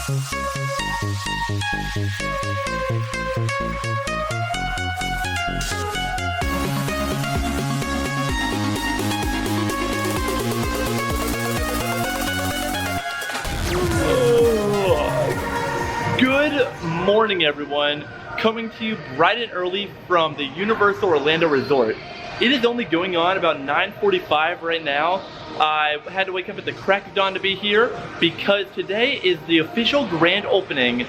Good morning, everyone. Coming to you bright and early from the Universal Orlando Resort. It is only going on about 9:45 right now. I had to wake up at the crack of dawn to be here because today is the official grand opening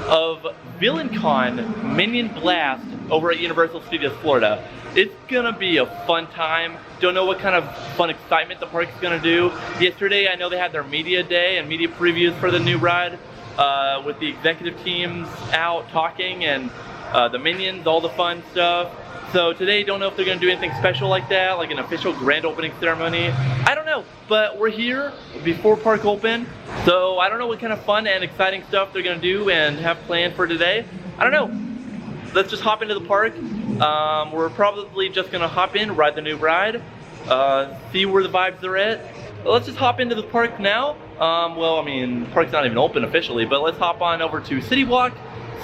of VillainCon Minion Blast over at Universal Studios Florida. It's gonna be a fun time. Don't know what kind of fun excitement the park is gonna do. Yesterday, I know they had their media day and media previews for the new ride with the executive teams out talking and the Minions, all the fun stuff. So today, don't know if they're gonna do anything special like that, like an official grand opening ceremony. I don't know, but we're here before park open. So I don't know what kind of fun and exciting stuff they're gonna do and have planned for today. I don't know. Let's just hop into the park. We're probably just gonna hop in, ride the new ride, see where the vibes are at. Let's just hop into the park now. Well, I mean, the park's not even open officially, but let's hop on over to City Walk,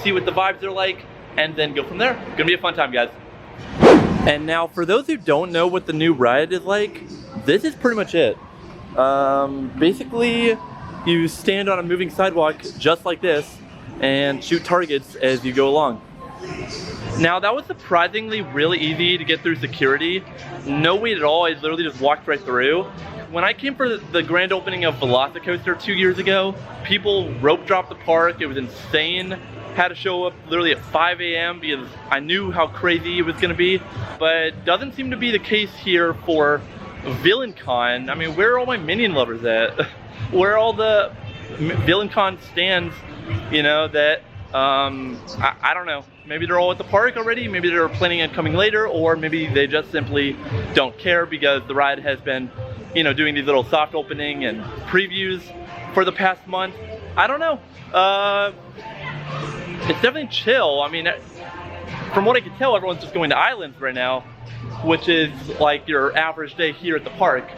see what the vibes are like, and then go from there. It's gonna be a fun time, guys. And now, for those who don't know what the new ride is like, this is pretty much it. Basically, you stand on a moving sidewalk just like this and shoot targets as you go along. Now, that was surprisingly really easy to get through security. No wait at all, I literally just walked right through. When I came for the grand opening of VelociCoaster 2 years ago, people rope dropped the park. It was insane. Had to show up literally at 5 a.m. because I knew how crazy it was gonna be. But doesn't seem to be the case here for VillainCon. I mean, where are all my Minion lovers at? Where are all the VillainCon stands, you know, that, I don't know. Maybe they're all at the park already, maybe they're planning on coming later, or maybe they just simply don't care because the ride has been, you know, doing these little soft opening and previews for the past month. I don't know. It's definitely chill. I mean, from what I can tell, everyone's just going to Islands right now, which is like your average day here at the park.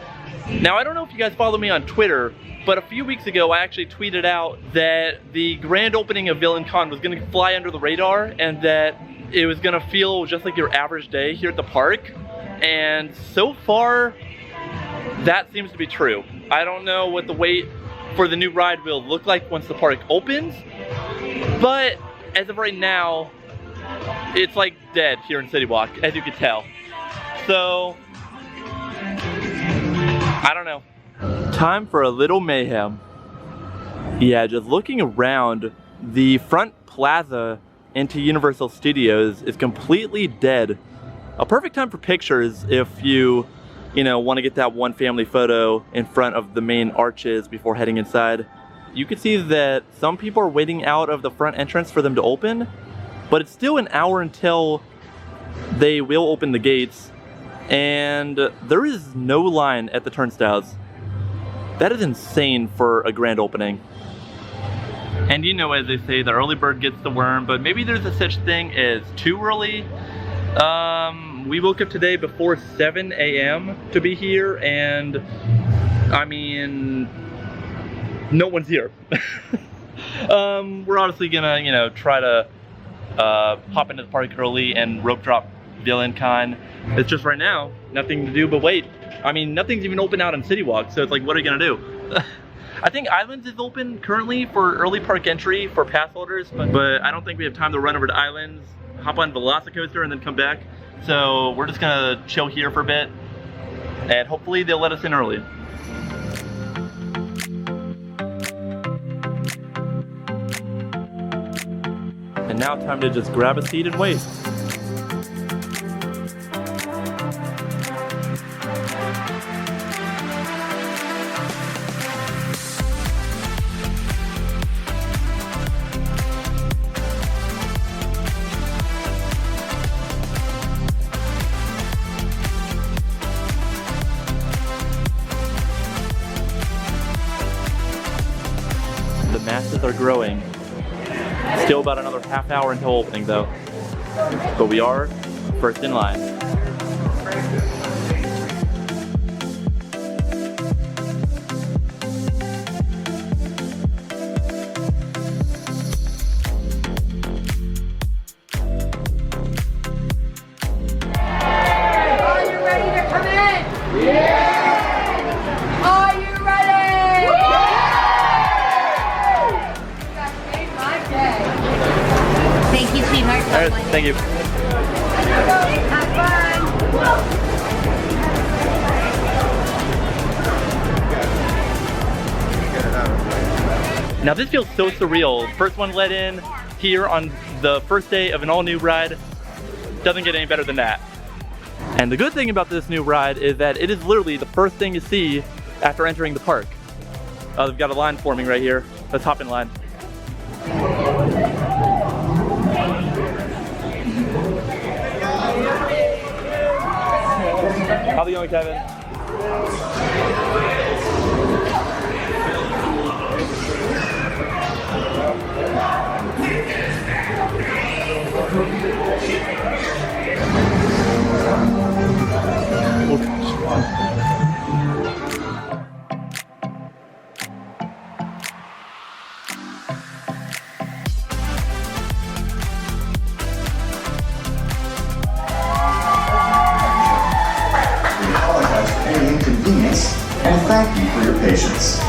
Now, I don't know if you guys follow me on Twitter, but a few weeks ago, I actually tweeted out that the grand opening of VillainCon was gonna fly under the radar and that it was gonna feel just like your average day here at the park. And so far, that seems to be true. I don't know what the wait for the new ride will look like once the park opens, but as of right now, it's like dead here in City Walk, as you can tell. So, I don't know. Time for a little mayhem. Yeah, just looking around, the front plaza into Universal Studios is completely dead. A perfect time for pictures if you know, want to get that one family photo in front of the main arches before heading inside. You can see that some people are waiting out of the front entrance for them to open, but it's still an hour until they will open the gates, and there is no line at the turnstiles. That is insane for a grand opening. And you know, as they say, the early bird gets the worm, but maybe there's a such thing as too early. We woke up today before 7 a.m. to be here, and I mean, no one's here. We're honestly gonna, you know, try to hop into the park early and rope drop VillainCon. It's just right now, nothing to do but wait. I mean, nothing's even open out on City Walk, so it's like, what are you gonna do? I think Islands is open currently for early park entry for pass holders, but I don't think we have time to run over to Islands, hop on VelociCoaster, and then come back. So we're just gonna chill here for a bit, and hopefully they'll let us in early. And now time to just grab a seat and wait. The masses are growing. Still about another half hour until opening though. But we are first in line. All right, thank you. Now this feels so surreal. First one let in here on the first day of an all new ride. Doesn't get any better than that. And the good thing about this new ride is that it is literally the first thing you see after entering the park. They've got a line forming right here. Let's hop in line. How's it going, Kevin? And thank you for your patience.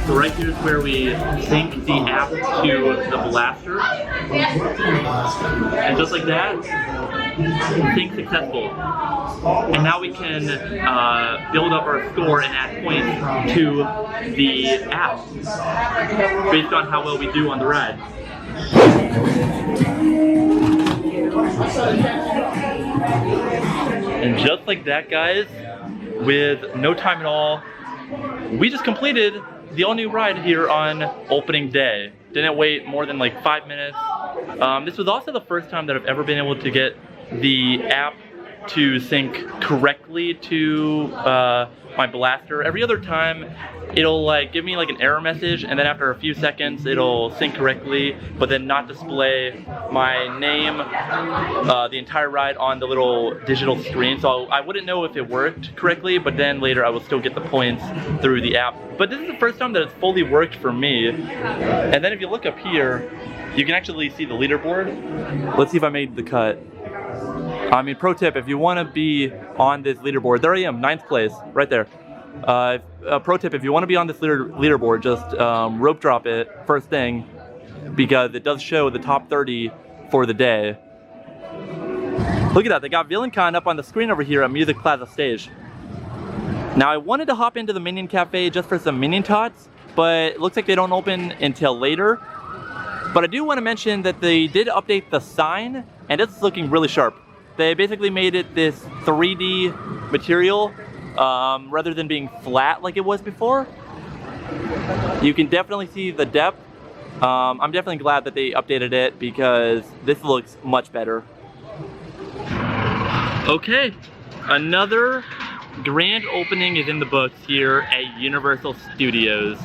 So right here is where we sync the app to the blaster. And just like that, sync successful. And now we can build up our score and add points to the app based on how well we do on the ride. And just like that, guys, with no time at all, we just completed the all-new ride here on opening day. Didn't wait more than like 5 minutes. This was also the first time that I've ever been able to get the app to sync correctly to my blaster. Every other time it'll like give me like an error message, and then after a few seconds it'll sync correctly, but then not display my name the entire ride on the little digital screen. So I wouldn't know if it worked correctly, but then later I will still get the points through the app. But this is the first time that it's fully worked for me. And then if you look up here, you can actually see the leaderboard. Let's see if I made the cut. I mean, pro tip, if you want to be on this leaderboard, there I am, 9th place, right there. Pro tip, if you want to be on this leaderboard, just rope drop it first thing, because it does show the top 30 for the day. Look at that, they got VillainCon up on the screen over here at Music Plaza Stage. Now I wanted to hop into the Minion Cafe just for some Minion Tots, but it looks like they don't open until later. But I do want to mention that they did update the sign, and it's looking really sharp. They basically made it this 3D material rather than being flat like it was before. You can definitely see the depth. I'm definitely glad that they updated it because this looks much better. Okay, another grand opening is in the books here at Universal Studios.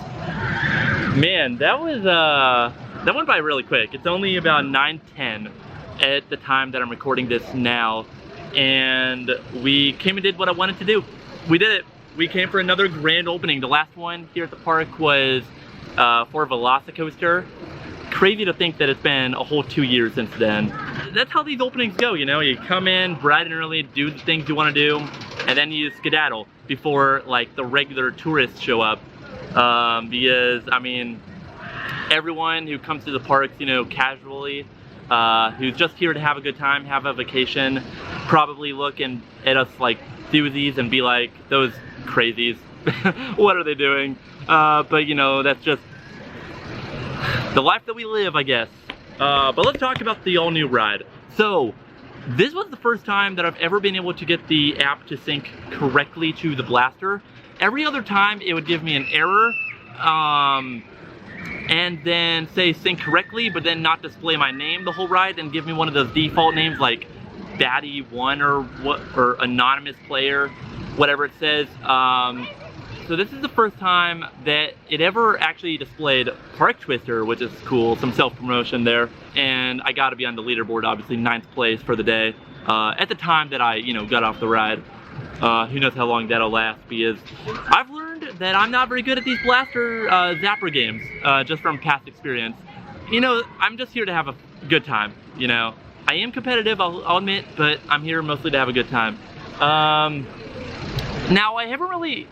Man, that went by really quick. It's only about 9:10 at the time that I'm recording this now, and we came and did what I wanted to do. We did it. We came for another grand opening. The last one here at the park was for Velocicoaster. Crazy to think that it's been a whole 2 years since then. That's how these openings go, you know? You come in bright and early, do the things you want to do, and then you skedaddle before like the regular tourists show up. Because, I mean, everyone who comes to the parks, you know, casually, who's just here to have a good time, have a vacation, probably look at us like doozies and be like, those crazies, what are they doing? But you know, that's just the life that we live, I guess. But let's talk about the all-new ride. So, this was the first time that I've ever been able to get the app to sync correctly to the blaster. Every other time it would give me an error, and then say sync correctly, but then not display my name the whole ride and give me one of those default names like baddie 1 or what, or anonymous player, whatever it says. So this is the first time that it ever actually displayed ParkTwister, which is cool, some self-promotion there. And I got to be on the leaderboard, obviously 9th place for the day. At the time that I, you know, got off the ride. Who knows how long that'll last, because I've learned that I'm not very good at these blaster zapper games, just from past experience. You know, I'm just here to have a good time, you know. I am competitive, I'll admit, but I'm here mostly to have a good time. Now, I haven't really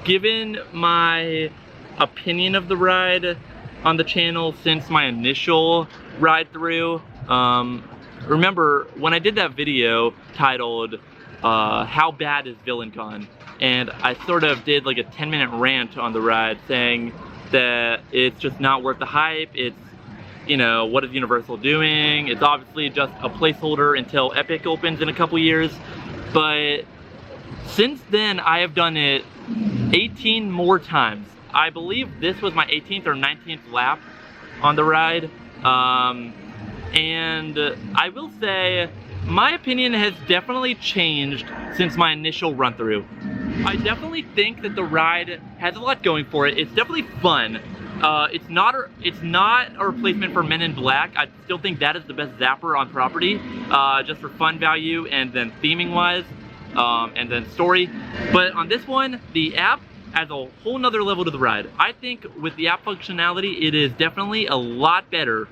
given my opinion of the ride on the channel since my initial ride through. Remember, when I did that video titled, How Bad is VillainCon? And I sort of did like a 10-minute rant on the ride saying that it's just not worth the hype, it's, you know, what is Universal doing? It's obviously just a placeholder until Epic opens in a couple years. But since then, I have done it 18 more times. I believe this was my 18th or 19th lap on the ride. And I will say, my opinion has definitely changed since my initial run through. I definitely think that the ride has a lot going for it. It's definitely fun. It's not a replacement for Minion Blast. I still think that is the best zapper on property, just for fun value and then theming wise, and then story. But on this one, the app adds a whole nother level to the ride. I think with the app functionality, it is definitely a lot better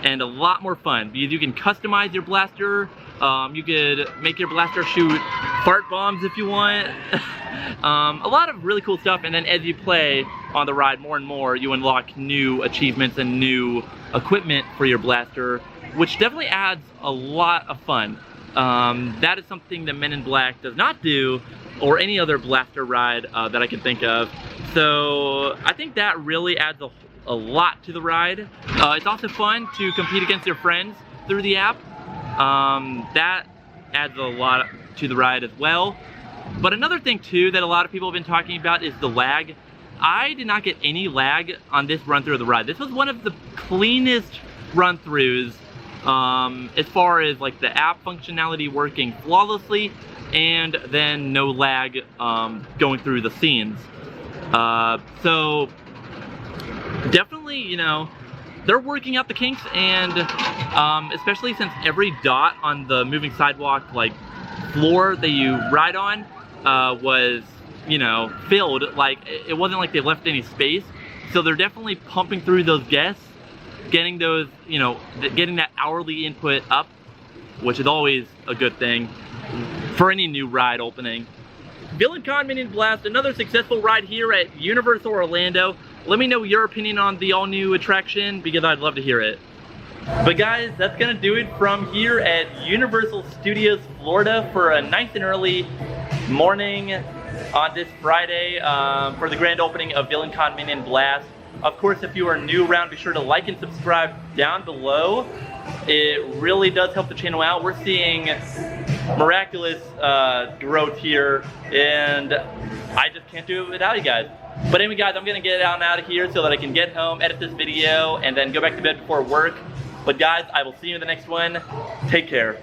and a lot more fun, because you can customize your blaster. You could make your blaster shoot fart bombs if you want. A lot of really cool stuff, and then as you play on the ride more and more, you unlock new achievements and new equipment for your blaster, which definitely adds a lot of fun. That is something that Men in Black does not do, or any other blaster ride that I can think of. So I think that really adds a lot to the ride. It's also fun to compete against your friends through the app. That adds a lot to the ride as well. But another thing too that a lot of people have been talking about is the lag. I did not get any lag on this run through of the ride. This was one of the cleanest run throughs as far as like the app functionality working flawlessly, and then no lag going through the scenes. So definitely, you know, they're working out the kinks, and especially since every dot on the moving sidewalk like floor that you ride on was, you know, filled. Like, it wasn't like they left any space, so they're definitely pumping through those guests, getting those, you know, getting that hourly input up, which is always a good thing for any new ride opening. VillainCon Minion Blast, another successful ride here at Universal Orlando. Let me know your opinion on the all-new attraction, because I'd love to hear it. But guys, that's gonna do it from here at Universal Studios Florida for a nice and early morning on this Friday for the grand opening of VillainCon Minion Blast. Of course, if you are new around, be sure to like and subscribe down below. It really does help the channel out. We're seeing miraculous growth here, and I just can't do it without you guys. But anyway guys, I'm gonna get out of here so that I can get home, edit this video, and then go back to bed before work. But guys, I will see you in the next one. Take care.